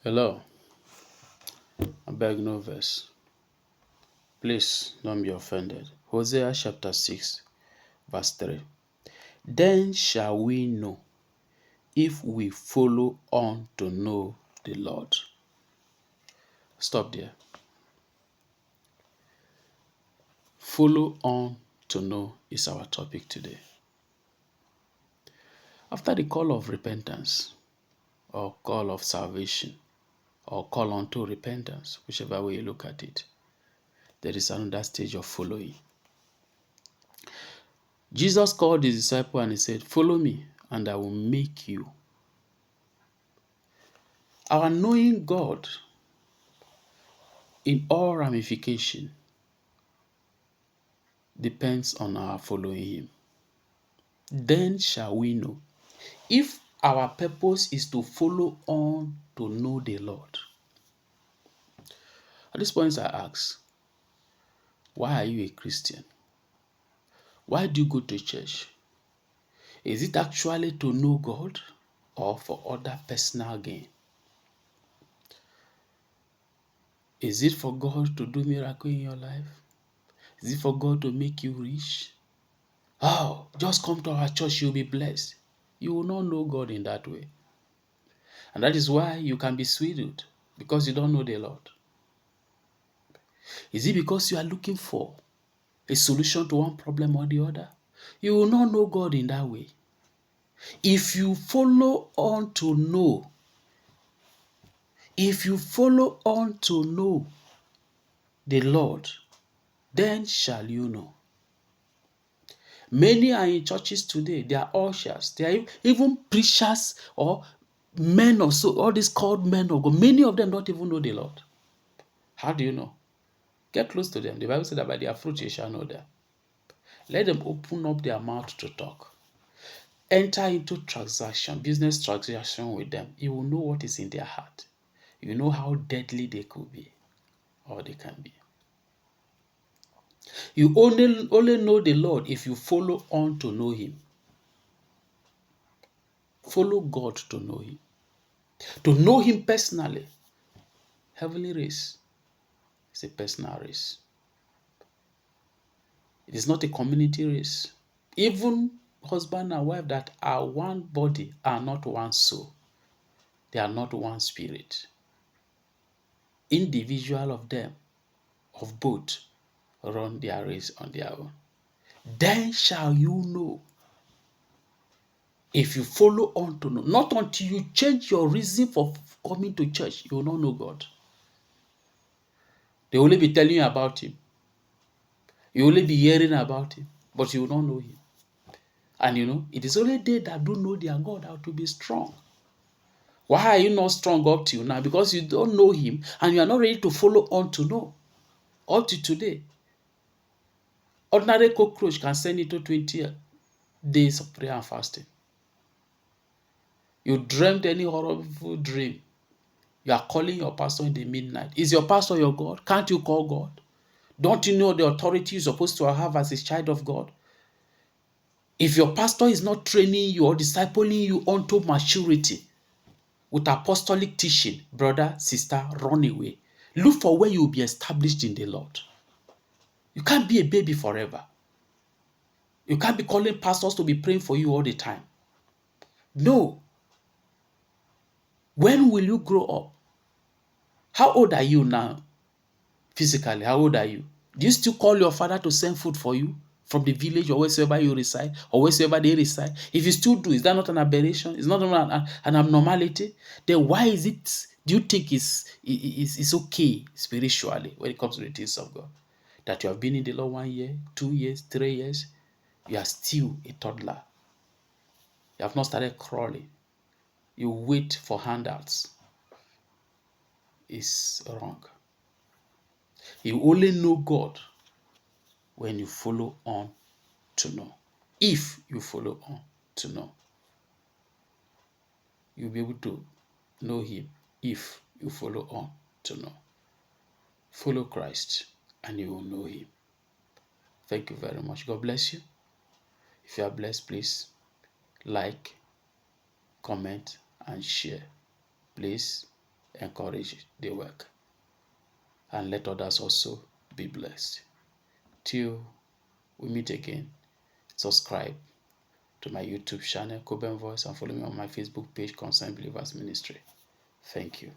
Hello, I beg no verse. Please don't be offended. Hosea chapter 6, verse 3. Then shall we know if we follow on to know the Lord. Stop there. Follow on to know is our topic today. After the call of repentance, or call of salvation, or call unto repentance, whichever way you look at it, there is another stage of following. Jesus called his disciple and he said, "Follow me, and I will make you." Our knowing God in all ramification depends on our following him. Then shall we know. If our purpose is to follow on to know the Lord. At this point I ask, why are you a Christian? Why do you go to church? Is it actually to know God or for other personal gain? Is it for God to do miracle in your life? Is it for God to make you rich? Oh, just come to our church, you'll be blessed. You will not know God in that way. And that is why you can be swindled, because you don't know the Lord. Is it because you are looking for a solution to one problem or the other? You will not know God in that way. If you follow on to know, if you follow on to know the Lord, then shall you know. Many are in churches today. They are ushers. They are even preachers or men of so all these called men of God. Many of them don't even know the Lord. How do you know? Get close to them. The Bible said that by their fruit you shall know them. Let them open up their mouth to talk. Enter into transaction, business transaction with them. You will know what is in their heart. You know how deadly they could be or they can be. You only know the Lord if you follow on to know him. Follow God to know him. To know him personally. Heavenly race is a personal race. It is not a community race. Even husband and wife that are one body are not one soul. They are not one spirit. Individual of them, of both, run their race on their own. Then shall you know. If you follow on to know, not until you change your reason for coming to church, you will not know God. They will only be telling you about him. You will only be hearing about him, but you will not know him. And it is only they that do know their God how to be strong. Why are you not strong up till now? Because you don't know him and you are not ready to follow on to know. Up to today, ordinary cockroach can send you to 20 days of prayer and fasting. You dreamt any horrible dream. You are calling your pastor in the midnight. Is your pastor your God? Can't you call God? Don't you know the authority you're supposed to have as a child of God? If your pastor is not training you or discipling you unto maturity with apostolic teaching, brother, sister, run away. Look for where you will be established in the Lord. You can't be a baby forever. You can't be calling pastors to be praying for you all the time. No. When will you grow up? How old are you now? Physically, how old are you? Do you still call your father to send food for you from the village or wheresoever you reside or wheresoever they reside? If you still do, is that not an aberration? Is not an abnormality? Then why is it, do you think it's okay spiritually when it comes to the things of God? That you have been in the Lord 1 year, 2 years, 3 years, you are still a toddler. You have not started crawling. You wait for handouts. It's wrong. You only know God when you follow on to know. If you follow on to know, you'll be able to know him if you follow on to know. Follow Christ and you will know him. Thank you very much. God bless you. If you are blessed, please like, comment, and share. Please encourage the work and let others also be blessed. Till we meet again, subscribe to my YouTube channel, Coben Voice, and follow me on my Facebook page, Concerned Believers Ministry. Thank you.